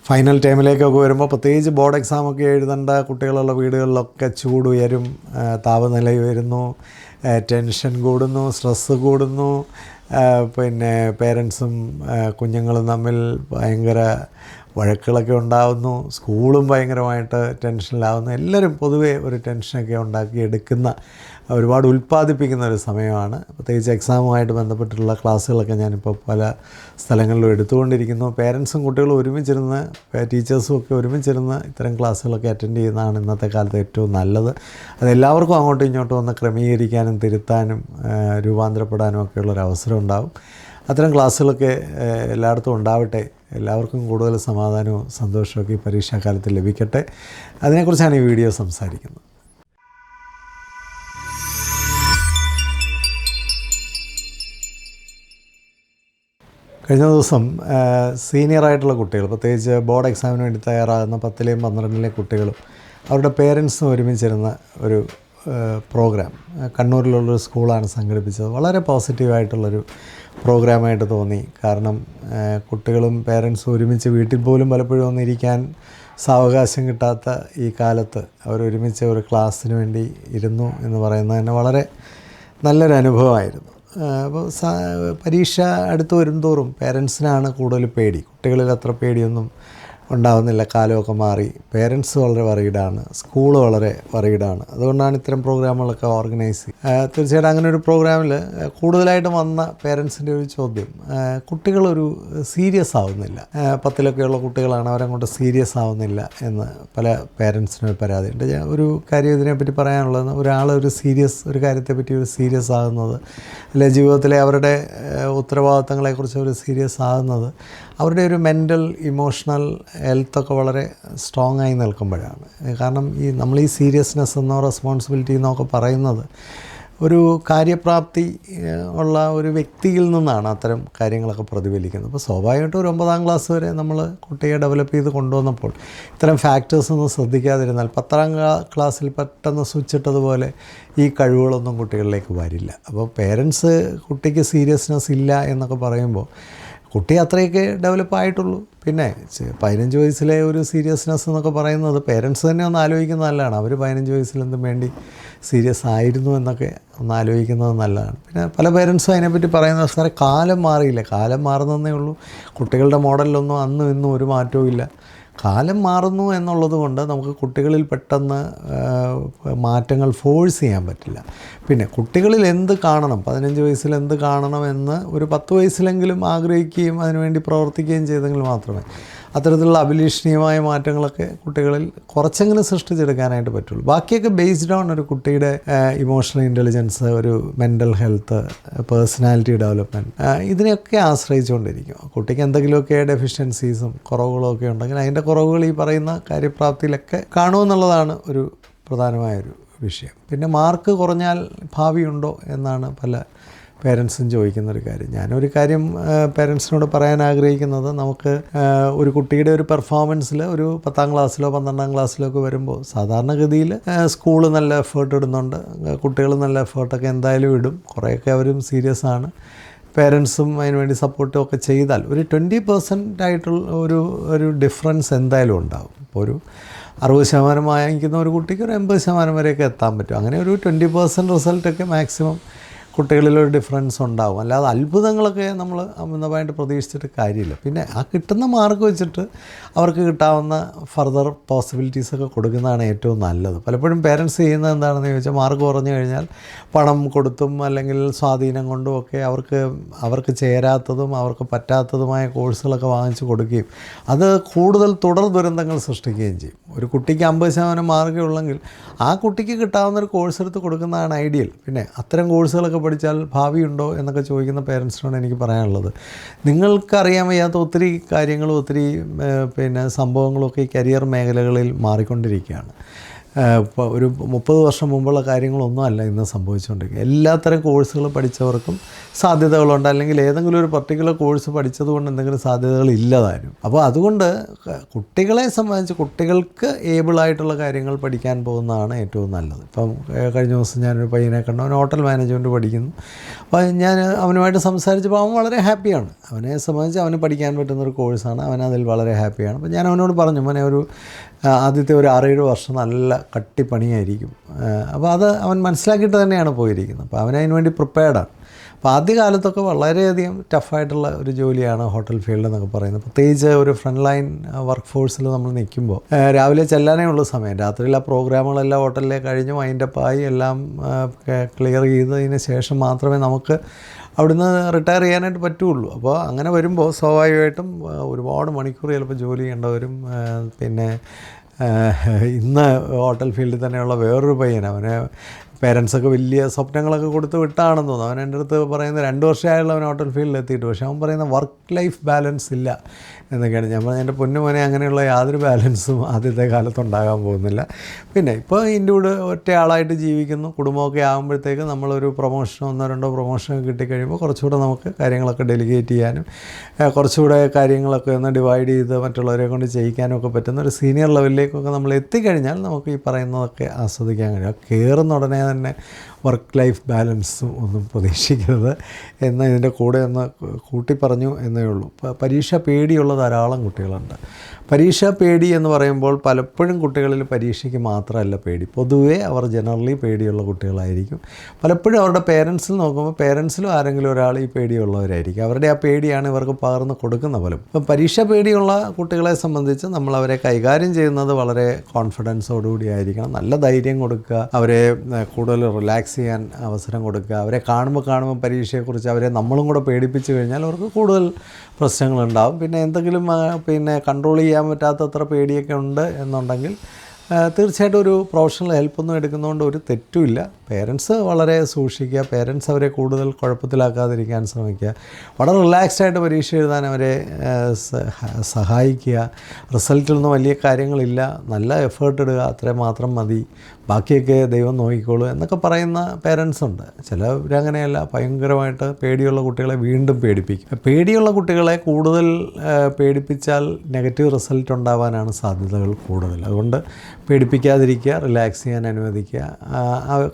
Final ടൈമിലേക്കൊക്കെ വരുമ്പോൾ പ്രത്യേകിച്ച് board എക്സാമൊക്കെ എഴുതേണ്ട കുട്ടികളുള്ള വീടുകളിലൊക്കെ ചൂടുയരും, താപനില ഉയരുന്നു, ടെൻഷൻ കൂടുന്നു, സ്ട്രെസ്സ് കൂടുന്നു. പിന്നെ പേരൻസും കുഞ്ഞുങ്ങളും തമ്മിൽ ഭയങ്കര വഴക്കുകളൊക്കെ ഉണ്ടാകുന്നു. സ്കൂളും ഭയങ്കരമായിട്ട് ടെൻഷനിലാവുന്നു. എല്ലാവരും പൊതുവേ ഒരു ടെൻഷനൊക്കെ ഉണ്ടാക്കി എടുക്കുന്ന, ഒരുപാട് ഉൽപ്പാദിപ്പിക്കുന്ന ഒരു സമയമാണ്. പ്രത്യേകിച്ച് എക്സാമുമായിട്ട് ബന്ധപ്പെട്ടിട്ടുള്ള ക്ലാസ്സുകളൊക്കെ ഞാനിപ്പോൾ പല സ്ഥലങ്ങളിലും എടുത്തുകൊണ്ടിരിക്കുന്നു. പേരൻസും കുട്ടികളും ഒരുമിച്ചിരുന്ന്, ടീച്ചേഴ്സും ഒക്കെ ഒരുമിച്ചിരുന്ന് ഇത്തരം ക്ലാസ്സുകളൊക്കെ അറ്റൻഡ് ചെയ്യുന്നതാണ് ഇന്നത്തെ കാലത്ത് ഏറ്റവും നല്ലത്. അതെല്ലാവർക്കും അങ്ങോട്ടും ഇങ്ങോട്ടും ഒന്ന് ക്രമീകരിക്കാനും തിരുത്താനും രൂപാന്തരപ്പെടാനും ഒക്കെയുള്ളൊരവസരം ഉണ്ടാകും. അത്തരം ക്ലാസ്സുകളൊക്കെ എല്ലായിടത്തും ഉണ്ടാവട്ടെ. എല്ലാവർക്കും കൂടുതൽ സമാധാനവും സന്തോഷമൊക്കെ ഈ പരീക്ഷാക്കാലത്ത് ലഭിക്കട്ടെ. അതിനെക്കുറിച്ചാണ് ഈ വീഡിയോ സംസാരിക്കുന്നത്. കഴിഞ്ഞ ദിവസം സീനിയറായിട്ടുള്ള കുട്ടികൾ, പ്രത്യേകിച്ച് ബോർഡ് എക്സാമിന് വേണ്ടി തയ്യാറാകുന്ന 10ലെയും 12ലെയും കുട്ടികളും അവരുടെ പേരൻസും ഒരുമിച്ചിരുന്ന ഒരു പ്രോഗ്രാം കണ്ണൂരിലുള്ളൊരു സ്കൂളാണ് സംഘടിപ്പിച്ചത്. വളരെ പോസിറ്റീവായിട്ടുള്ളൊരു പ്രോഗ്രാമായിട്ട് തോന്നി. കാരണം കുട്ടികളും പേരൻസും ഒരുമിച്ച് വീട്ടിൽ പോലും പലപ്പോഴും ഒന്നിരിക്കാൻ സാവകാശം കിട്ടാത്ത ഈ കാലത്ത് അവരൊരുമിച്ച് ഒരു ക്ലാസ്സിന് വേണ്ടി ഇരുന്നു എന്ന് പറയുന്നത് തന്നെ വളരെ നല്ലൊരു അനുഭവമായിരുന്നു. അപ്പോൾ പരീക്ഷ അടുത്ത് വരുംതോറും പേരൻസിനാണ് കൂടുതൽ പേടി. കുട്ടികളിൽ അത്ര പേടിയൊന്നും ഉണ്ടാകുന്നില്ല. കാലമൊക്കെ മാറി. പേരൻസ് വളരെ വറീഡാണ്, സ്കൂൾ വളരെ വറീഡാണ്. അതുകൊണ്ടാണ് ഇത്തരം പ്രോഗ്രാമുകളൊക്കെ ഓർഗനൈസ് ചെയ്യുന്നത്. തീർച്ചയായിട്ടും അങ്ങനെ ഒരു പ്രോഗ്രാമിൽ കൂടുതലായിട്ട് വന്ന പേരൻസിൻ്റെ ഒരു ചോദ്യം, കുട്ടികളൊരു സീരിയസ് ആവുന്നില്ല, 10ലൊക്കെയുള്ള കുട്ടികളാണ്, അവരങ്ങോട്ട് സീരിയസ് ആവുന്നില്ല എന്ന് പല പേരൻസിനും പരാതിയുണ്ട്. ഒരു കാര്യം ഇതിനെപ്പറ്റി പറയാനുള്ളത്, ഒരു കാര്യത്തെപ്പറ്റി ഒരു സീരിയസ് ആകുന്നത്, അല്ലെ ജീവിതത്തിലെ അവരുടെ ഉത്തരവാദിത്തങ്ങളെക്കുറിച്ച് ഒരു സീരിയസ് ആകുന്നത് അവരുടെ ഒരു മെൻ്റൽ ഇമോഷണൽ ഹെൽത്തൊക്കെ വളരെ സ്ട്രോങ് ആയി നിൽക്കുമ്പോഴാണ്. കാരണം നമ്മൾ ഈ സീരിയസ്നെസ് എന്നോ റെസ്പോൺസിബിലിറ്റി എന്നൊക്കെ പറയുന്നത് ഒരു കാര്യപ്രാപ്തി ഉള്ള ഒരു വ്യക്തിയിൽ നിന്നാണ് അത്തരം കാര്യങ്ങളൊക്കെ പ്രതിഫലിക്കുന്നത്. അപ്പോൾ സ്വാഭാവികമായിട്ടും ഒരു 9ാം ക്ലാസ് വരെ നമ്മൾ കുട്ടിയെ ഡെവലപ്പ് ചെയ്ത് കൊണ്ടുവന്നപ്പോൾ ഇത്തരം ഫാക്ടേഴ്സൊന്നും ശ്രദ്ധിക്കാതിരുന്നാൽ 10ാം ക്ലാസ്സിൽ പെട്ടെന്ന് സ്വിച്ച് ഇട്ടതുപോലെ ഈ കഴിവുകളൊന്നും കുട്ടികളിലേക്ക് വരില്ല. അപ്പോൾ പേരൻസ് കുട്ടിക്ക് സീരിയസ്നെസ് ഇല്ല എന്നൊക്കെ പറയുമ്പോൾ കുട്ടി അത്രയൊക്കെ ഡെവലപ്പായിട്ടുള്ളൂ. പിന്നെ 15 വയസ്സിലെ ഒരു സീരിയസ്നെസ് എന്നൊക്കെ പറയുന്നത് പേരൻസ് തന്നെ ഒന്ന് ആലോചിക്കുന്നത് നല്ലതാണ്. അവർ 15 വയസ്സിലെന്തും വേണ്ടി സീരിയസ് ആയിരുന്നു എന്നൊക്കെ ഒന്ന് ആലോചിക്കുന്നത് നല്ലതാണ്. പിന്നെ പല പേരൻസും അതിനെപ്പറ്റി പറയുന്നത്, സാറേ കാലം മാറിയില്ല, കാലം മാറുന്നതേ ഉള്ളൂ, കുട്ടികളുടെ മോഡലിലൊന്നും അന്നും ഇന്നും ഒരു മാറ്റവും ഇല്ല. കാലം മാറുന്നു എന്നുള്ളത് കൊണ്ട് നമുക്ക് കുട്ടികളിൽ പെട്ടെന്ന് മാറ്റങ്ങൾ ഫോഴ്സ് ചെയ്യാൻ പറ്റില്ല. പിന്നെ കുട്ടികളിൽ എന്ത് കാണണം, 15 വയസ്സിൽ എന്ത് കാണണമെന്ന് ഒരു 10 വയസ്സിലെങ്കിലും ആഗ്രഹിക്കുകയും അതിനുവേണ്ടി പ്രവർത്തിക്കുകയും ചെയ്തെങ്കിൽ മാത്രമേ അത്തരത്തിലുള്ള അഭിലഷണീയമായ മാറ്റങ്ങളൊക്കെ കുട്ടികളിൽ കുറച്ചെങ്കിലും സൃഷ്ടിച്ചെടുക്കാനായിട്ട് പറ്റുള്ളൂ. ബാക്കിയൊക്കെ ബേസ്ഡ് ഓൺ ഒരു കുട്ടിയുടെ ഇമോഷണൽ ഇൻ്റലിജൻസ്, ഒരു മെൻ്റൽ ഹെൽത്ത്, പേഴ്സണാലിറ്റി ഡെവലപ്മെൻറ്റ്, ഇതിനെയൊക്കെ ആശ്രയിച്ചുകൊണ്ടിരിക്കും. കുട്ടിക്ക് എന്തെങ്കിലുമൊക്കെ ഡെഫിഷ്യൻസീസും കുറവുകളും ഒക്കെ ഉണ്ടെങ്കിൽ അതിൻ്റെ കുറവുകൾ ഈ പറയുന്ന കാര്യപ്രാപ്തിയിലൊക്കെ കാണുമെന്നുള്ളതാണ് ഒരു പ്രധാനമായൊരു വിഷയം. പിന്നെ മാർക്ക് കുറഞ്ഞാൽ ഭാവിയുണ്ടോ എന്നാണ് പല പേരൻസും ചോദിക്കുന്നൊരു കാര്യം. ഞാനൊരു കാര്യം പേരൻസിനോട് പറയാൻ ആഗ്രഹിക്കുന്നത്, നമുക്ക് ഒരു കുട്ടിയുടെ ഒരു പെർഫോമൻസിൽ ഒരു 10ാം ക്ലാസ്സിലോ 12ാം ക്ലാസ്സിലോ ഒക്കെ വരുമ്പോൾ സാധാരണഗതിയിൽ സ്കൂൾ നല്ല എഫേർട്ട് ഇടുന്നുണ്ട്, കുട്ടികൾ നല്ല എഫേർട്ടൊക്കെ എന്തായാലും ഇടും, കുറേയൊക്കെ അവരും സീരിയസ് ആണ്, പേരൻസും അതിനുവേണ്ടി സപ്പോർട്ടും ഒക്കെ ചെയ്താൽ ഒരു 20% ആയിട്ടുള്ള ഒരു ഡിഫറൻസ് എന്തായാലും ഉണ്ടാകും. ഇപ്പോൾ ഒരു 60% വാങ്ങിക്കുന്ന ഒരു കുട്ടിക്ക് ഒരു 80% വരെയൊക്കെ എത്താൻ പറ്റും. അങ്ങനെ ഒരു 20% റിസൾട്ടൊക്കെ മാക്സിമം കുട്ടികളിലൊരു ഡിഫറൻസ് ഉണ്ടാകും. അല്ലാതെ അത്ഭുതങ്ങളൊക്കെ നമ്മൾ അമിതമായിട്ട് പ്രതീക്ഷിച്ചിട്ട് കാര്യമില്ല. പിന്നെ ആ കിട്ടുന്ന മാർക്ക് വെച്ചിട്ട് അവർക്ക് കിട്ടാവുന്ന ഫർദർ പോസിബിലിറ്റീസൊക്കെ കൊടുക്കുന്നതാണ് ഏറ്റവും നല്ലത്. പലപ്പോഴും പേരൻസ് ചെയ്യുന്നത് എന്താണെന്ന് ചോദിച്ചാൽ, മാർക്ക് കുറഞ്ഞു കഴിഞ്ഞാൽ പണം കൊടുത്തും അല്ലെങ്കിൽ സ്വാധീനം കൊണ്ടും ഒക്കെ അവർക്ക് ചേരാത്തതും അവർക്ക് പറ്റാത്തതുമായ കോഴ്സുകളൊക്കെ വാങ്ങിച്ചു കൊടുക്കുകയും അത് കൂടുതൽ തുടർ ദുരന്തങ്ങൾ സൃഷ്ടിക്കുകയും ചെയ്യും. ഒരു കുട്ടിക്ക് 50% മാർക്കേ ഉള്ളെങ്കിൽ ആ കുട്ടിക്ക് കിട്ടാവുന്നൊരു കോഴ്സ് എടുത്ത് കൊടുക്കുന്നതാണ് ഐഡിയൽ. പിന്നെ അത്തരം കോഴ്സുകളൊക്കെ പഠിച്ചാൽ ഭാവിയുണ്ടോ എന്നൊക്കെ ചോദിക്കുന്ന പേരൻസിനോട് എനിക്ക് പറയാനുള്ളത്, നിങ്ങൾക്കറിയാൻ വയ്യാത്ത ഒത്തിരി കാര്യങ്ങളും ഒത്തിരി സംഭവങ്ങളൊക്കെ ഈ കരിയർ മേഖലകളിൽ മാറിക്കൊണ്ടിരിക്കുകയാണ്. ഇപ്പോൾ ഒരു 30 വർഷം മുമ്പുള്ള കാര്യങ്ങളൊന്നും അല്ല ഇന്ന് സംഭവിച്ചുകൊണ്ടിരിക്കുക. എല്ലാത്തരം കോഴ്സുകൾ പഠിച്ചവർക്കും സാധ്യതകളുണ്ട്, അല്ലെങ്കിൽ ഏതെങ്കിലും ഒരു പർട്ടിക്കുലർ കോഴ്സ് പഠിച്ചതുകൊണ്ട് എന്തെങ്കിലും സാധ്യതകൾ ഇല്ലതാനും. അപ്പോൾ അതുകൊണ്ട് കുട്ടികളെ സംബന്ധിച്ച് കുട്ടികൾക്ക് ഏബിളായിട്ടുള്ള കാര്യങ്ങൾ പഠിക്കാൻ പോകുന്നതാണ് ഏറ്റവും നല്ലത്. ഇപ്പം കഴിഞ്ഞ ദിവസം ഞാനൊരു പയ്യനെ കണ്ടു, അവൻ ഹോട്ടൽ മാനേജ്മെൻറ്റ് പഠിക്കുന്നു. അപ്പോൾ ഞാൻ അവനുമായിട്ട് സംസാരിച്ചപ്പോൾ അവൻ വളരെ ഹാപ്പിയാണ്. അവനെ സംബന്ധിച്ച് അവന് പഠിക്കാൻ പറ്റുന്നൊരു കോഴ്സാണ്, അവനതിൽ വളരെ ഹാപ്പിയാണ്. അപ്പോൾ ഞാൻ അവനോട് പറഞ്ഞു, മോനെ ആദ്യത്തെ ഒരു 6-7 വർഷം നല്ല കട്ടിപ്പണിയായിരിക്കും. അപ്പോൾ അത് അവൻ മനസ്സിലാക്കിയിട്ട് തന്നെയാണ് പോയിരിക്കുന്നത്. അപ്പോൾ അവനതിന് വേണ്ടി പ്രിപ്പയർഡാണ്. അപ്പോൾ ആദ്യകാലത്തൊക്കെ വളരെയധികം ടഫായിട്ടുള്ള ഒരു ജോലിയാണ് ഹോട്ടൽ ഫീൽഡ് എന്നൊക്കെ പറയുന്നത്. പ്രത്യേകിച്ച് ഒരു ഫ്രണ്ട് ലൈൻ വർക്ക് ഫോഴ്സിൽ നമ്മൾ നിൽക്കുമ്പോൾ രാവിലെ ചെല്ലാനേ ഉള്ള സമയം, രാത്രിയിൽ ആ പ്രോഗ്രാമുകളെല്ലാം ഹോട്ടലിലെ കഴിഞ്ഞ് വൈൻഡപ്പായി എല്ലാം ക്ലിയർ ചെയ്തതിന് ശേഷം മാത്രമേ നമുക്ക് അവിടുന്ന് റിട്ടയർ ചെയ്യാനായിട്ട് പറ്റുള്ളൂ. അപ്പോൾ അങ്ങനെ വരുമ്പോൾ സ്വാഭാവികമായിട്ടും ഒരുപാട് മണിക്കൂർ ചിലപ്പോൾ ജോലി ചെയ്യേണ്ടവരും. പിന്നെ ഇന്ന് ഹോട്ടൽ ഫീൽഡിൽ തന്നെയുള്ള വേറൊരു പയ്യൻ, അവന് പേരൻസൊക്കെ വലിയ സ്വപ്നങ്ങളൊക്കെ കൊടുത്ത് വിട്ടാണെന്ന് തോന്നുന്നു. അവൻ എൻ്റെ അടുത്ത് പറയുന്നത് 2 വർഷമായുള്ള അവൻ ഹോട്ടൽ ഫീൽഡിൽ എത്തിയിട്ട്, പക്ഷേ അവൻ പറയുന്ന വർക്ക് ലൈഫ് ബാലൻസ് ഇല്ല എന്നൊക്കെയാണ്. ഞാൻ പറഞ്ഞ എൻ്റെ പൊന്നുമോനെ, അങ്ങനെയുള്ള യാതൊരു ബാലൻസും ആദ്യത്തെ കാലത്തുണ്ടാകാൻ പോകുന്നില്ല. പിന്നെ ഇപ്പോൾ ഇതിൻ്റെ കൂടെ ഒറ്റയാളായിട്ട് ജീവിക്കുന്നു. കുടുംബമൊക്കെ ആകുമ്പോഴത്തേക്ക് നമ്മളൊരു പ്രൊമോഷനോ 1-2 പ്രൊമോഷനൊക്കെ കിട്ടിക്കഴിയുമ്പോൾ കുറച്ചുകൂടെ നമുക്ക് കാര്യങ്ങളൊക്കെ ഡെലിഗേറ്റ് ചെയ്യാനും കുറച്ചുകൂടെ കാര്യങ്ങളൊക്കെ ഒന്ന് ഡിവൈഡ് ചെയ്ത് മറ്റുള്ളവരെ കൊണ്ട് ചെയ്യിക്കാനും ഒക്കെ പറ്റുന്ന ഒരു സീനിയർ ലെവലിലേക്കൊക്കെ നമ്മൾ എത്തിക്കഴിഞ്ഞാൽ നമുക്ക് ഈ പറയുന്നതൊക്കെ ആസ്വദിക്കാൻ കഴിയും. കയറുന്ന ഉടനെ തന്നെ വർക്ക് ലൈഫ് ബാലൻസും ഒന്നും പ്രതീക്ഷിക്കരുത് എന്ന് ഇതിൻ്റെ കൂടെ ഒന്ന് കൂട്ടി പറഞ്ഞു എന്നേ ഉള്ളൂ. പരീക്ഷ പേടിയുള്ള ധാരാളം കുട്ടികളുണ്ട്. പരീക്ഷ പേടി എന്ന് പറയുമ്പോൾ പലപ്പോഴും കുട്ടികളിൽ പരീക്ഷയ്ക്ക് മാത്രമല്ല പേടി, പൊതുവേ അവർ ജനറലി പേടിയുള്ള കുട്ടികളായിരിക്കും. പലപ്പോഴും അവരുടെ പേരൻസിൽ നോക്കുമ്പോൾ പേരൻസിലും ആരെങ്കിലും ഒരാൾ ഈ പേടിയുള്ളവരായിരിക്കും. അവരുടെ ആ പേടിയാണ് ഇവർക്ക് പകർന്ന് കൊടുക്കുന്ന ഫലം. ഇപ്പം പരീക്ഷ പേടിയുള്ള കുട്ടികളെ സംബന്ധിച്ച് നമ്മൾ അവരെ കൈകാര്യം ചെയ്യുന്നത് വളരെ കോൺഫിഡൻസോടുകൂടി ആയിരിക്കണം. നല്ല ധൈര്യം കൊടുക്കുക, അവരെ കൂടുതൽ റിലാക്സ് ചെയ്യാൻ അവസരം കൊടുക്കുക. അവരെ കാണുമ്പോൾ പരീക്ഷയെക്കുറിച്ച് അവരെ നമ്മളും കൂടെ പേടിപ്പിച്ച് കഴിഞ്ഞാൽ അവർക്ക് കൂടുതൽ പ്രശ്നങ്ങളുണ്ടാകും. പിന്നെ എന്തെങ്കിലും കൺട്രോൾ ചെയ്യാൻ പറ്റാത്തത്ര പേടിയൊക്കെ ഉണ്ട് എന്നുണ്ടെങ്കിൽ തീർച്ചയായിട്ടും ഒരു പ്രൊഫഷണൽ ഹെൽപ്പൊന്നും എടുക്കുന്നതുകൊണ്ട് ഒരു തെറ്റുമില്ല. പേരൻസ് വളരെ സൂക്ഷിക്കുക, പേരൻസ് അവരെ കൂടുതൽ കുഴപ്പത്തിലാക്കാതിരിക്കാൻ ശ്രമിക്കുക, വളരെ റിലാക്സ്ഡായിട്ട് പരീക്ഷ എഴുതാൻ അവരെ സഹായിക്കുക. റിസൾട്ടിൽ നിന്ന് വലിയ കാര്യങ്ങളില്ല, നല്ല എഫേർട്ട് ഇടുക, അത്രയും മാത്രം മതി, ബാക്കിയൊക്കെ ദൈവം നോക്കിക്കോളൂ എന്നൊക്കെ പറയുന്ന പേരൻസ് ഉണ്ട്. ചിലവരങ്ങനെയല്ല, ഭയങ്കരമായിട്ട് പേടിയുള്ള കുട്ടികളെ വീണ്ടും പേടിപ്പിക്കും. പേടിയുള്ള കുട്ടികളെ കൂടുതൽ പേടിപ്പിച്ചാൽ നെഗറ്റീവ് റിസൾട്ട് ഉണ്ടാവാനാണ് സാധ്യതകൾ കൂടുതൽ. അതുകൊണ്ട് പേടിപ്പിക്കാതിരിക്കുക, റിലാക്സ് ചെയ്യാൻ അനുവദിക്കുക.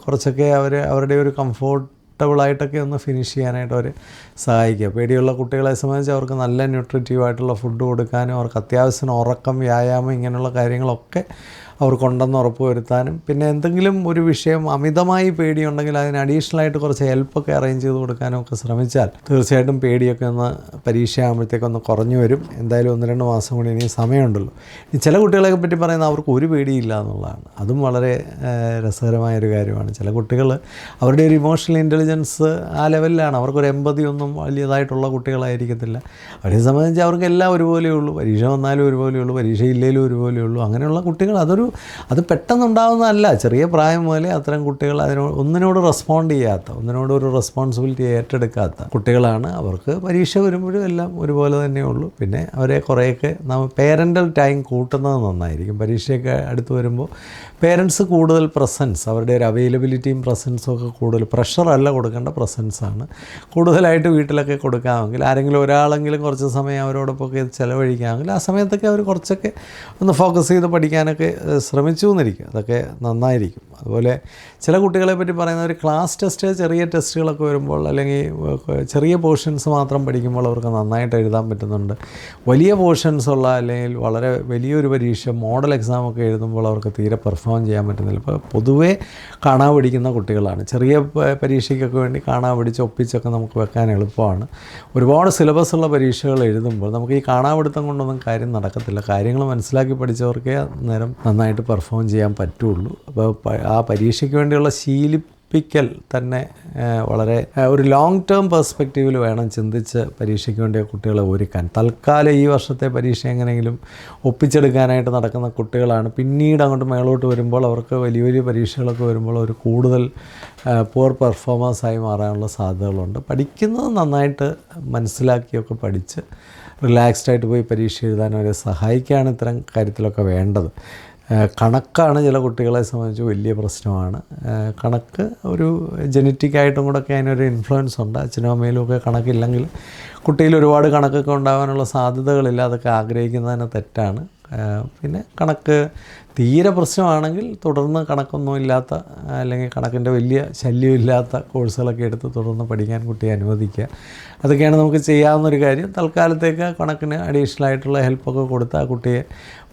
കുറച്ചൊക്കെ അവരുടെ ഒരു കംഫോർട്ടബിളായിട്ടൊക്കെ ഒന്ന് ഫിനിഷ് ചെയ്യാനായിട്ട് അവർ സഹായിക്കുക. പേടിയുള്ള കുട്ടികളെ സംബന്ധിച്ച് അവർക്ക് നല്ല ന്യൂട്രിറ്റീവായിട്ടുള്ള ഫുഡ് കൊടുക്കാനും അവർക്ക് അത്യാവശ്യം ഉറക്കം, വ്യായാമം, ഇങ്ങനെയുള്ള കാര്യങ്ങളൊക്കെ അവർക്കുണ്ടെന്ന് ഉറപ്പ് വരുത്താനും, പിന്നെ എന്തെങ്കിലും ഒരു വിഷയം അമിതമായി പേടിയുണ്ടെങ്കിൽ അതിന് അഡീഷണലായിട്ട് കുറച്ച് ഹെൽപ്പൊക്കെ അറേഞ്ച് ചെയ്ത് കൊടുക്കാനും ഒക്കെ ശ്രമിച്ചാൽ തീർച്ചയായിട്ടും പേടിയൊക്കെ ഒന്ന് പരീക്ഷ ആകുമ്പോഴത്തേക്കൊന്ന് കുറഞ്ഞു വരും. എന്തായാലും 1-2 മാസം കൂടി ഇനി സമയമുണ്ടല്ലോ. ചില കുട്ടികളെ പറ്റി പറയുന്നത് അവർക്ക് ഒരു പേടിയില്ല എന്നുള്ളതാണ്. അതും വളരെ രസകരമായൊരു കാര്യമാണ്. ചില കുട്ടികൾ അവരുടെ ഒരു ഇമോഷണൽ ഇൻ്റലിജൻസ് ആ ലെവലിലാണ്. അവർക്കൊരു എമ്പതി ഒന്നും വലിയതായിട്ടുള്ള കുട്ടികളായിരിക്കത്തില്ല. അവരെ സംബന്ധിച്ച് അവർക്കെല്ലാം ഒരുപോലെയുള്ളൂ. പരീക്ഷ വന്നാലും ഒരുപോലെയുള്ളൂ, പരീക്ഷ ഇല്ലെങ്കിലും ഒരുപോലെയുള്ളൂ. അങ്ങനെയുള്ള കുട്ടികൾ അത് പെട്ടെന്നുണ്ടാകുന്നതല്ല. ചെറിയ പ്രായം മുതലേ അത്തരം കുട്ടികൾ ഒന്നിനോട് റെസ്പോണ്ട് ചെയ്യാത്ത, ഒന്നിനോട് ഒരു റെസ്പോൺസിബിലിറ്റി ഏറ്റെടുക്കാത്ത കുട്ടികളാണ്. അവർക്ക് പരീക്ഷ വരുമ്പോഴും എല്ലാം ഒരുപോലെ തന്നെയുള്ളൂ. പിന്നെ അവരെ കുറേയൊക്കെ പേരൻ്റൽ ടൈം കൂട്ടുന്നത് നന്നായിരിക്കും. പരീക്ഷയൊക്കെ അടുത്ത് വരുമ്പോൾ പേരൻസ് കൂടുതൽ പ്രസൻസ്, അവരുടെ ഒരു അവൈലബിലിറ്റിയും പ്രസൻസും ഒക്കെ കൂടുതൽ, പ്രഷറല്ല കൊടുക്കേണ്ട, പ്രസൻസാണ് കൂടുതലായിട്ട് വീട്ടിലൊക്കെ കൊടുക്കാമെങ്കിൽ, ആരെങ്കിലും ഒരാളെങ്കിലും കുറച്ച് സമയം അവരോടൊപ്പമൊക്കെ ചിലവഴിക്കാമെങ്കിൽ ആ സമയത്തൊക്കെ അവർ കുറച്ചൊക്കെ ഒന്ന് ഫോക്കസ് ചെയ്ത് പഠിക്കാനൊക്കെ ശ്രമിച്ചു എന്നിരിക്കും. അതൊക്കെ നന്നായിരിക്കും. അതുപോലെ ചില കുട്ടികളെ പറ്റി പറയുന്ന ഒരു ക്ലാസ് ടെസ്റ്റ്, ചെറിയ ടെസ്റ്റുകളൊക്കെ വരുമ്പോൾ അല്ലെങ്കിൽ ചെറിയ പോർഷൻസ് മാത്രം പഠിക്കുമ്പോൾ അവർക്ക് നന്നായിട്ട് എഴുതാൻ പറ്റുന്നുണ്ട്. വലിയ പോർഷൻസുള്ള അല്ലെങ്കിൽ വളരെ വലിയൊരു പരീക്ഷ, മോഡൽ എക്സാമൊക്കെ എഴുതുമ്പോൾ അവർക്ക് തീരെ പെർഫോം ചെയ്യാൻ പറ്റുന്നില്ല. ഇപ്പോൾ പൊതുവേ കാണാൻ പഠിക്കുന്ന കുട്ടികളാണ്. ചെറിയ പരീക്ഷയ്ക്കൊക്കെ വേണ്ടി കാണാൻ പഠിച്ച് ഒപ്പിച്ചൊക്കെ നമുക്ക് വെക്കാൻ എളുപ്പമാണ്. ഒരുപാട് സിലബസുള്ള പരീക്ഷകൾ എഴുതുമ്പോൾ നമുക്ക് ഈ കാണാപിടുത്തം കൊണ്ടൊന്നും കാര്യം നടക്കത്തില്ല. കാര്യങ്ങൾ മനസ്സിലാക്കി പഠിച്ചവർക്കേ നേരം നന്നായിട്ട് പെർഫോം ചെയ്യാൻ പറ്റുള്ളൂ. അപ്പോൾ ആ പരീക്ഷയ്ക്ക് വേണ്ടിയുള്ള ശീലിപ്പിക്കൽ തന്നെ വളരെ ഒരു ലോങ് ടേം പെർസ്പെക്റ്റീവിൽ വേണം ചിന്തിച്ച് പരീക്ഷയ്ക്ക് വേണ്ടിയ കുട്ടികളെ ഒരുക്കാൻ. തൽക്കാലം ഈ വർഷത്തെ പരീക്ഷ എങ്ങനെയെങ്കിലും ഒപ്പിച്ചെടുക്കാനായിട്ട് നടക്കുന്ന കുട്ടികളാണ്. പിന്നീട് അങ്ങോട്ട് മേളോട്ട് വരുമ്പോൾ അവർക്ക് വലിയ വലിയ പരീക്ഷകളൊക്കെ വരുമ്പോൾ ഒരു കൂടുതൽ പുവർ പെർഫോമേഴ്സായി മാറാനുള്ള സാധ്യതകളുണ്ട്. പഠിക്കുന്നത് നന്നായിട്ട് മനസ്സിലാക്കിയൊക്കെ പഠിച്ച് റിലാക്സ്ഡായിട്ട് പോയി പരീക്ഷ എഴുതാൻ അവരെ സഹായിക്കുകയാണ് ഇത്തരം കാര്യത്തിലൊക്കെ വേണ്ടത്. കണക്കാണ് ചില കുട്ടികളെ സംബന്ധിച്ച് വലിയ പ്രശ്നമാണ്. കണക്ക് ഒരു ജനറ്റിക്കായിട്ടും കൂടെയൊക്കെ അതിനൊരു ഇൻഫ്ലുവൻസ് ഉണ്ട്. അച്ഛനും അമ്മയിലും ഒക്കെ കണക്കില്ലെങ്കിൽ കുട്ടിയിൽ ഒരുപാട് കണക്കൊക്കെ ഉണ്ടാകാനുള്ള സാധ്യതകളില്ല. അതൊക്കെ ആഗ്രഹിക്കുന്നതിന് തെറ്റാണ്. പിന്നെ കണക്ക് തീരെ പ്രശ്നമാണെങ്കിൽ തുടർന്ന് കണക്കൊന്നും ഇല്ലാത്ത അല്ലെങ്കിൽ കണക്കിൻ്റെ വലിയ ശല്യമില്ലാത്ത കോഴ്സുകളൊക്കെ എടുത്ത് തുടർന്ന് പഠിക്കാൻ കുട്ടിയെ അനുവദിക്കുക. അതൊക്കെയാണ് നമുക്ക് ചെയ്യാവുന്നൊരു കാര്യം. തൽക്കാലത്തേക്ക് കണക്കിന് അഡീഷണൽ ആയിട്ടുള്ള ഹെൽപ്പൊക്കെ കൊടുത്ത് ആ കുട്ടിയെ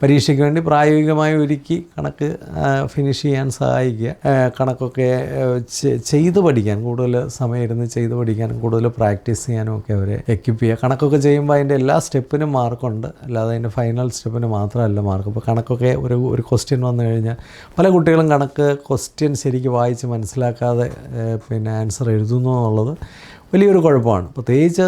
പരീക്ഷയ്ക്ക് വേണ്ടി പ്രായോഗികമായി ഒരുക്കി കണക്ക് ഫിനിഷ് ചെയ്യാൻ സഹായിക്കുക. കണക്കൊക്കെ ചെയ്ത് പഠിക്കാൻ, കൂടുതൽ സമയം ഇരുന്ന് ചെയ്ത് പഠിക്കാനും കൂടുതൽ പ്രാക്ടീസ് ചെയ്യാനും ഒക്കെ അവരെ എക്യുപ്പ് ചെയ്യുക. കണക്കൊക്കെ ചെയ്യുമ്പോൾ അതിൻ്റെ എല്ലാ സ്റ്റെപ്പിനും മാർക്കുണ്ട്, അല്ലാതെ അതിൻ്റെ ഫൈനൽ സ്റ്റെപ്പിന് മാത്രമല്ല മാർക്ക്. ഇപ്പോൾ കണക്കൊക്കെ ഒരു ക്വസ്റ്റ്യൻ വന്നു കഴിഞ്ഞാൽ പല കുട്ടികളും കണക്ക് ക്വസ്റ്റ്യൻ ശരിക്കും വായിച്ച് മനസ്സിലാക്കാതെ ആൻസർ എഴുതുന്നു എന്നുള്ളത് വലിയൊരു കുഴപ്പമാണ്. പ്രത്യേകിച്ച്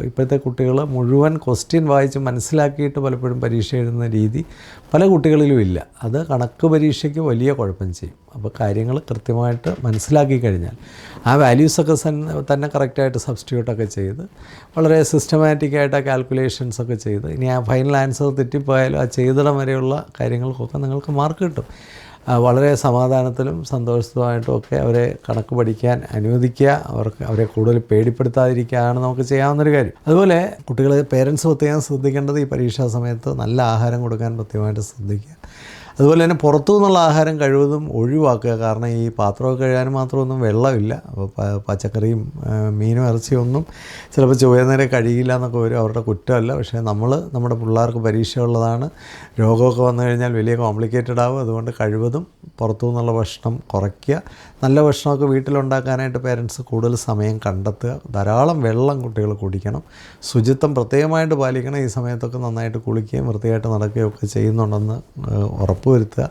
ഇപ്പോഴത്തെ കുട്ടികൾ മുഴുവൻ ക്വസ്റ്റ്യൻ വായിച്ച് മനസ്സിലാക്കിയിട്ട് പലപ്പോഴും പരീക്ഷ എഴുതുന്ന രീതി പല കുട്ടികളിലും ഇല്ല. അത് കണക്ക് പരീക്ഷയ്ക്ക് വലിയ കുഴപ്പം ചെയ്യും. അപ്പോൾ കാര്യങ്ങൾ കൃത്യമായിട്ട് മനസ്സിലാക്കി കഴിഞ്ഞാൽ ആ വാല്യൂസൊക്കെ തന്നെ കറക്റ്റായിട്ട് സബ്സ്റ്റിറ്റ്യൂട്ടൊക്കെ ചെയ്ത് വളരെ സിസ്റ്റമാറ്റിക്കായിട്ട് ആ കാൽക്കുലേഷൻസൊക്കെ ചെയ്ത് ഇനി ആ ഫൈനൽ ആൻസർ തെറ്റിപ്പോയാലും ആ ചെയ്തിടം വരെയുള്ള കാര്യങ്ങൾക്കൊക്കെ നിങ്ങൾക്ക് മാർക്ക് കിട്ടും. വളരെ സമാധാനത്തിലും സന്തോഷത്തുമായിട്ടും ഒക്കെ അവരെ കണക്ക് പഠിക്കാൻ അനുവദിക്കുക. അവരെ കൂടുതൽ പേടിപ്പെടുത്താതിരിക്കുകയാണ് നമുക്ക് ചെയ്യാവുന്നൊരു കാര്യം. അതുപോലെ കുട്ടികളെ പേരൻസ് പ്രത്യേകം ശ്രദ്ധിക്കേണ്ടത് ഈ പരീക്ഷാ സമയത്ത് നല്ല ആഹാരം കൊടുക്കാൻ പ്രത്യേകമായിട്ട് ശ്രദ്ധിക്കുക. അതുപോലെ തന്നെ പുറത്തു നിന്നുള്ള ആഹാരം കഴിവതും ഒഴിവാക്കുക. കാരണം ഈ പാത്രമൊക്കെ കഴുകാനും മാത്രമൊന്നും വെള്ളമില്ല. അപ്പോൾ പച്ചക്കറിയും മീനും ഇറച്ചിയൊന്നും ചിലപ്പോൾ ചൊവ്വേന്നേരം കഴിയില്ല എന്നൊക്കെ വരും. അവരുടെ കുറ്റമല്ല. പക്ഷേ നമ്മുടെ പിള്ളേർക്ക് പരീക്ഷ ഉള്ളതാണ്. രോഗമൊക്കെ വന്നു കഴിഞ്ഞാൽ വലിയ കോംപ്ലിക്കേറ്റഡ് ആവും. അതുകൊണ്ട് കഴിവതും പുറത്തു നിന്നുള്ള ഭക്ഷണം കുറയ്ക്കുക. നല്ല ഭക്ഷണമൊക്കെ വീട്ടിലുണ്ടാക്കാനായിട്ട് പേരൻസ് കൂടുതൽ സമയം കണ്ടെത്തുക. ധാരാളം വെള്ളം കുട്ടികൾ കുടിക്കണം. ശുചിത്വം പ്രത്യേകമായിട്ട് പാലിക്കണം. ഈ സമയത്തൊക്കെ നന്നായിട്ട് കുളിക്കുകയും വൃത്തിയായിട്ട് നടക്കുകയും ഒക്കെ ചെയ്യുന്നുണ്ടെന്ന് ഉറപ്പുവരുത്തുക.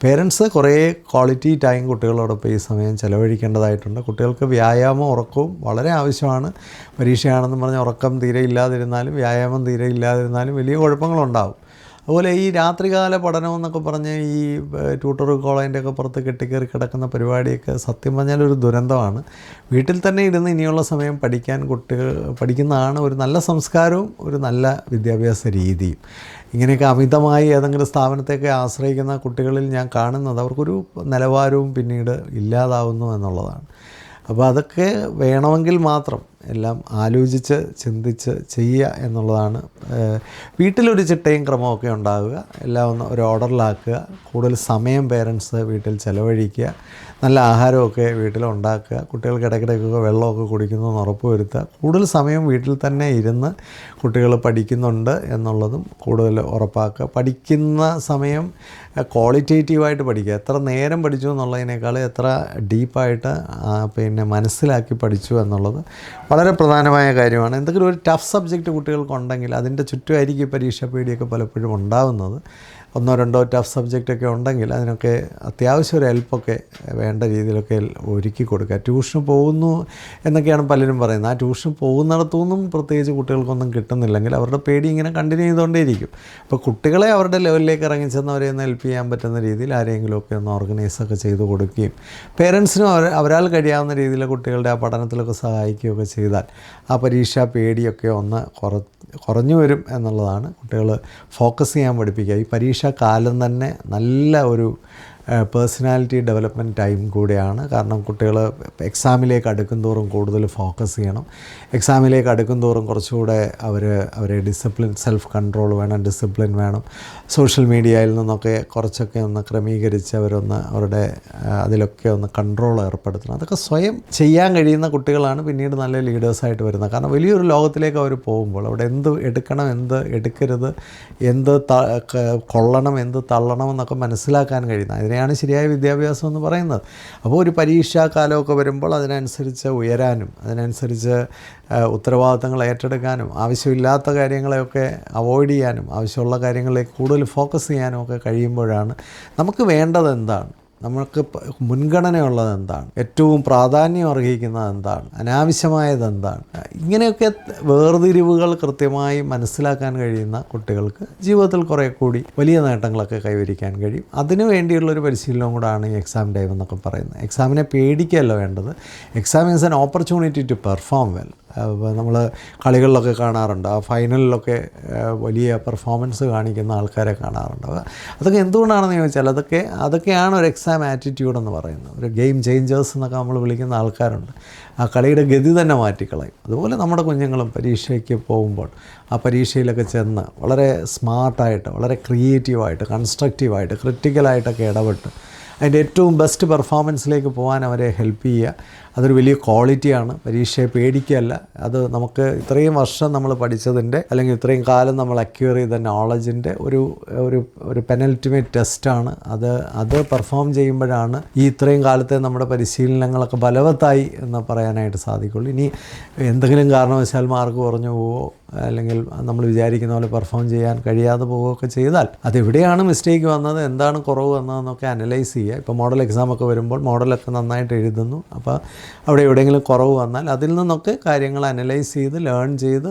പേരൻസ് കുറേ ക്വാളിറ്റി ടൈം കുട്ടികളോടൊപ്പം ഈ സമയം ചിലവഴിക്കേണ്ടതായിട്ടുണ്ട്. കുട്ടികൾക്ക് വ്യായാമം ഉറക്കവും വളരെ ആവശ്യമാണ്. പരീക്ഷയാണെന്ന് പറഞ്ഞ് ഉറക്കം തീരെ ഇല്ലാതിരുന്നാലും വ്യായാമം തീരെ ഇല്ലാതിരുന്നാലും വലിയ കുഴപ്പങ്ങളുണ്ടാകും. അതുപോലെ ഈ രാത്രികാല പഠനം എന്നൊക്കെ പറഞ്ഞ് ഈ ട്യൂട്ടർ കോളേജിൻ്റെയൊക്കെ പുറത്ത് കെട്ടിക്കയറി കിടക്കുന്ന പരിപാടിയൊക്കെ സത്യം പറഞ്ഞാൽ ഒരു ദുരന്തമാണ്. വീട്ടിൽ തന്നെ ഇരുന്ന് ഇനിയുള്ള സമയം പഠിക്കാൻ കുട്ടികൾ പഠിക്കുന്നതാണ് ഒരു നല്ല സംസ്കാരവും ഒരു നല്ല വിദ്യാഭ്യാസ രീതിയും. ഇങ്ങനെയൊക്കെ അമിതമായി ഏതെങ്കിലും സ്ഥാപനത്തെയൊക്കെ ആശ്രയിക്കുന്ന കുട്ടികളിൽ ഞാൻ കാണുന്നത് അവർക്കൊരു നിലവാരവും പിന്നീട് ഇല്ലാതാവുന്നു എന്നുള്ളതാണ്. അപ്പോൾ അതൊക്കെ വേണമെങ്കിൽ മാത്രം എല്ലാം ആലോചിച്ച് ചിന്തിച്ച് ചെയ്യുക എന്നുള്ളതാണ്. വീട്ടിലൊരു ചിട്ടയും ക്രമമൊക്കെ ഉണ്ടാവുക, എല്ലാം ഒരു ഓർഡറിലാക്കുക, കൂടുതൽ സമയം പേരൻസ് വീട്ടിൽ ചിലവഴിക്കുക, നല്ല ആഹാരമൊക്കെ വീട്ടിലുണ്ടാക്കുക, കുട്ടികൾക്ക് ഇടയ്ക്കിടയ്ക്കൊക്കെ വെള്ളമൊക്കെ കുടിക്കുന്നതെന്ന് ഉറപ്പ് വരുത്തുക. കൂടുതൽ സമയം വീട്ടിൽ തന്നെ ഇരുന്ന് കുട്ടികൾ പഠിക്കുന്നുണ്ട് എന്നുള്ളതും കൂടുതൽ ഉറപ്പാക്കുക. പഠിക്കുന്ന സമയം ക്വാളിറ്റേറ്റീവായിട്ട് പഠിക്കുക. എത്ര നേരം പഠിച്ചു എന്നുള്ളതിനേക്കാൾ എത്ര ഡീപ്പായിട്ട് മനസ്സിലാക്കി പഠിച്ചു എന്നുള്ളത് വളരെ പ്രധാനമായ കാര്യമാണ്. എന്തെങ്കിലും ഒരു ടഫ് സബ്ജക്റ്റ് കുട്ടികൾക്കുണ്ടെങ്കിൽ അതിൻ്റെ ചുറ്റുമായിരിക്കും പരീക്ഷാ പേടിയൊക്കെ പലപ്പോഴും ഉണ്ടാകുന്നത്. ഒന്നോ രണ്ടോ ടഫ് സബ്ജക്റ്റൊക്കെ ഉണ്ടെങ്കിൽ അതിനൊക്കെ അത്യാവശ്യം ഒരു ഹെൽപ്പൊക്കെ വേണ്ട രീതിയിലൊക്കെ ഒരുക്കി കൊടുക്കുക. ട്യൂഷന് പോകുന്നു എന്നൊക്കെയാണ് പലരും പറയുന്നത്. ആ ട്യൂഷൻ പോകുന്നിടത്തുനിന്നും പ്രത്യേകിച്ച് കുട്ടികൾക്കൊന്നും കിട്ടുന്നില്ലെങ്കിൽ അവരുടെ പേടി ഇങ്ങനെ കണ്ടിന്യൂ ചെയ്തുകൊണ്ടേയിരിക്കും. അപ്പോൾ കുട്ടികളെ അവരുടെ ലെവലിലേക്ക് ഇറങ്ങിച്ചെന്ന് അവരെ ഒന്ന് ഹെൽപ്പ് ചെയ്യാൻ പറ്റുന്ന രീതിയിൽ ആരെങ്കിലുമൊക്കെ ഒന്ന് ഓർഗനൈസൊക്കെ ചെയ്ത് കൊടുക്കുകയും പേരൻസിനും അവരാൽ കഴിയാവുന്ന രീതിയിൽ കുട്ടികളുടെ ആ പഠനത്തിലൊക്കെ സഹായിക്കുകയൊക്കെ ചെയ്താൽ ആ പരീക്ഷാ പേടിയൊക്കെ ഒന്ന് കുറഞ്ഞു വരും എന്നുള്ളതാണ്. കുട്ടികൾ ഫോക്കസ് ചെയ്യാൻ പഠിപ്പിക്കുക. ഈ പരീക്ഷാ കാലം തന്നെ നല്ല ഒരു പേഴ്സണാലിറ്റി ഡെവലപ്മെൻറ്റ് ടൈം കൂടെയാണ്. കാരണം കുട്ടികൾ എക്സാമിലേക്ക് അടുക്കും തോറും കൂടുതൽ ഫോക്കസ് ചെയ്യണം. എക്സാമിലേക്ക് അടുക്കും തോറും കുറച്ചുകൂടെ അവരെ ഡിസിപ്ലിൻ, സെൽഫ് കൺട്രോൾ വേണം, ഡിസിപ്ലിൻ വേണം. സോഷ്യൽ മീഡിയയിൽ നിന്നൊക്കെ കുറച്ചൊക്കെ ഒന്ന് ക്രമീകരിച്ച് അവരുടെ അതിലൊക്കെ ഒന്ന് കൺട്രോൾ ഏർപ്പെടുത്തണം. അതൊക്കെ സ്വയം ചെയ്യാൻ കഴിയുന്ന കുട്ടികളാണ് പിന്നീട് നല്ല ലീഡേഴ്സായിട്ട് വരുന്നത്. കാരണം വലിയൊരു ലോകത്തിലേക്ക് അവർ പോകുമ്പോൾ അവിടെ എന്ത് എടുക്കണം, എന്ത് എടുക്കരുത്, എന്ത് കൊള്ളണം, എന്ത് തള്ളണം എന്നൊക്കെ മനസ്സിലാക്കാൻ കഴിയുന്ന അതിനെയാണ് ശരിയായ വിദ്യാഭ്യാസം എന്ന് പറയുന്നത്. അപ്പോൾ ഒരു പരീക്ഷാ കാലമൊക്കെ വരുമ്പോൾ അതിനനുസരിച്ച് ഉയരാനും അതിനനുസരിച്ച് ഉത്തരവാദിത്തങ്ങൾ ഏറ്റെടുക്കാനും ആവശ്യമില്ലാത്ത കാര്യങ്ങളെയൊക്കെ അവോയ്ഡ് ചെയ്യാനും ആവശ്യമുള്ള കാര്യങ്ങളിലേക്ക് കൂടുതൽ ഫോക്കസ് ചെയ്യാനും ഒക്കെ കഴിയുമ്പോഴാണ് നമുക്ക് വേണ്ടത് എന്താണ്, നമ്മൾക്ക് മുൻഗണനയുള്ളത് എന്താണ്, ഏറ്റവും പ്രാധാന്യം അർഹിക്കുന്നത് എന്താണ്, അനാവശ്യമായത് എന്താണ്, ഇങ്ങനെയൊക്കെ വേർതിരിവുകൾ കൃത്യമായി മനസ്സിലാക്കാൻ കഴിയുന്ന കുട്ടികൾക്ക് ജീവിതത്തിൽ കുറേ കൂടി വലിയ നേട്ടങ്ങളൊക്കെ കൈവരിക്കാൻ കഴിയും. അതിനു വേണ്ടിയുള്ളൊരു പരിശീലനവും കൂടാണ് ഈ എക്സാം ടൈം എന്നൊക്കെ പറയുന്നത്. എക്സാമിനെ പേടിക്കുകയല്ല വേണ്ടത്. Exam is an opportunity to perform well. നമ്മൾ കളികളിലൊക്കെ കാണാറുണ്ട്, ആ ഫൈനലിലൊക്കെ വലിയ പെർഫോമൻസ് കാണിക്കുന്ന ആൾക്കാരെ കാണാറുണ്ട്. അതൊക്കെ എന്തുകൊണ്ടാണെന്ന് ചോദിച്ചാൽ അതൊക്കെയാണ് ഒരു എക്സാം ആറ്റിറ്റ്യൂഡ് എന്ന് പറയുന്നത്. ഒരു ഗെയിം ചേഞ്ചേഴ്സ് എന്നൊക്കെ നമ്മൾ വിളിക്കുന്ന ആൾക്കാരുണ്ട്. ആ കളിയുടെ ഗതി തന്നെ മാറ്റിക്കളയും. അതുപോലെ നമ്മുടെ കുഞ്ഞുങ്ങളും പരീക്ഷയ്ക്ക് പോകുമ്പോൾ ആ പരീക്ഷയിലൊക്കെ ചെന്ന് വളരെ സ്മാർട്ടായിട്ട്, വളരെ ക്രിയേറ്റീവായിട്ട്, കൺസ്ട്രക്റ്റീവായിട്ട്, ക്രിറ്റിക്കലായിട്ടൊക്കെ ഇടപെട്ട് അതിൻ്റെ ഏറ്റവും ബെസ്റ്റ് പെർഫോമൻസിലേക്ക് പോകാൻ അവരെ ഹെൽപ്പ് ചെയ്യുക. അതൊരു വലിയ ക്വാളിറ്റിയാണ്. പരീക്ഷയെ പേടിക്കുകയല്ല. അത് നമുക്ക് ഇത്രയും വർഷം നമ്മൾ പഠിച്ചതിൻ്റെ അല്ലെങ്കിൽ ഇത്രയും കാലം നമ്മൾ അക്വയർ ചെയ്ത നോളജിൻ്റെ ഒരു പെനൽറ്റിമേറ്റ് ടെസ്റ്റാണ്. അത് പെർഫോം ചെയ്യുമ്പോഴാണ് ഈ ഇത്രയും കാലത്തെ നമ്മുടെ പരിശീലനങ്ങളൊക്കെ ബലവത്തായി എന്ന് പറയാനായിട്ട് സാധിക്കുള്ളൂ. ഇനി എന്തെങ്കിലും കാരണവശാൽ മാർക്ക് കുറഞ്ഞു പോവോ അല്ലെങ്കിൽ നമ്മൾ വിചാരിക്കുന്ന പോലെ പെർഫോം ചെയ്യാൻ കഴിയാതെ പോവുകയൊക്കെ ചെയ്താൽ അതെവിടെയാണ് മിസ്റ്റേക്ക് വന്നത്, എന്താണ് കുറവ് വന്നതെന്നൊക്കെ അനലൈസ് ചെയ്യുക. ഇപ്പോൾ മോഡൽ എക്സാമൊക്കെ വരുമ്പോൾ മോഡലൊക്കെ നന്നായിട്ട് എഴുതുന്നു, അപ്പോൾ അവിടെ എവിടെയെങ്കിലും കുറവ് വന്നാൽ അതിൽ നിന്നൊക്കെ കാര്യങ്ങൾ അനലൈസ് ചെയ്ത് ലേൺ ചെയ്ത്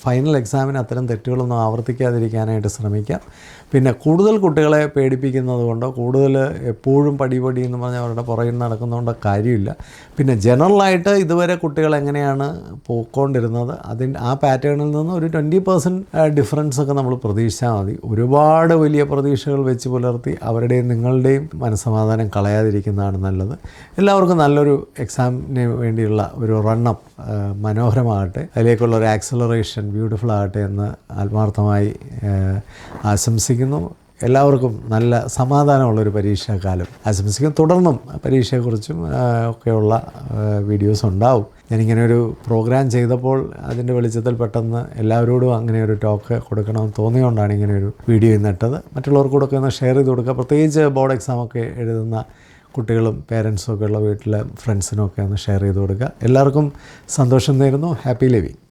ഫൈനൽ എക്സാമിന് അത്തരം തെറ്റുകളൊന്നും ആവർത്തിക്കാതിരിക്കാനായിട്ട് ശ്രമിക്കാം. പിന്നെ കൂടുതൽ കുട്ടികളെ പേടിപ്പിക്കുന്നത് കൊണ്ടോ കൂടുതൽ എപ്പോഴും പടി എന്ന് പറഞ്ഞാൽ അവരുടെ പുറകിൽ നടക്കുന്നതുകൊണ്ടോ കാര്യമില്ല. പിന്നെ ജനറലായിട്ട് ഇതുവരെ കുട്ടികൾ എങ്ങനെയാണ് പോയിക്കൊണ്ടിരുന്നത് ആ പാറ്റേണിൽ നിന്ന് ഒരു 20% ഡിഫറൻസൊക്കെ നമ്മൾ പ്രതീക്ഷിച്ചാൽ മതി. ഒരുപാട് വലിയ പ്രതീക്ഷകൾ വെച്ച് പുലർത്തി അവരുടെയും നിങ്ങളുടെയും മനസ്സമാധാനം കളയാതിരിക്കുന്നതാണ് നല്ലത്. എല്ലാവർക്കും നല്ലൊരു എക്സാമിന് വേണ്ടിയുള്ള ഒരു റണ്ണപ്പ് മനോഹരമാകട്ടെ, അതിലേക്കുള്ള ഒരു ആക്സലറേഷൻ ബ്യൂട്ടിഫുൾ ആകട്ടെ എന്ന് ആത്മാർത്ഥമായി ആശംസിക്കുന്നു. എല്ലാവർക്കും നല്ല സമാധാനമുള്ളൊരു പരീക്ഷാക്കാലം ആശംസിക്കും. തുടർന്നും പരീക്ഷയെക്കുറിച്ചും ഒക്കെയുള്ള വീഡിയോസ് ഉണ്ടാവും. ഞാനിങ്ങനെ ഒരു പ്രോഗ്രാം ചെയ്തപ്പോൾ അതിൻ്റെ വെളിച്ചത്തിൽ പെട്ടെന്ന് എല്ലാവരോടും അങ്ങനെ ഒരു ടോക്ക് കൊടുക്കണമെന്ന് തോന്നിയുകൊണ്ടാണ് ഇങ്ങനെ ഒരു വീഡിയോ ഇന്നിട്ടത്. മറ്റുള്ളവർക്കൂടൊക്കെ ഒന്ന് ഷെയർ ചെയ്ത് കൊടുക്കുക. പ്രത്യേകിച്ച് ബോർഡ് എക്സാമൊക്കെ എഴുതുന്ന കുട്ടികളും പേരൻസും ഒക്കെ ഉള്ള വീട്ടിലെ ഫ്രണ്ട്സിനും ഒക്കെ ഒന്ന് ഷെയർ ചെയ്ത് കൊടുക്കുക. എല്ലാവർക്കും സന്തോഷം നേരുന്നു. Happy living.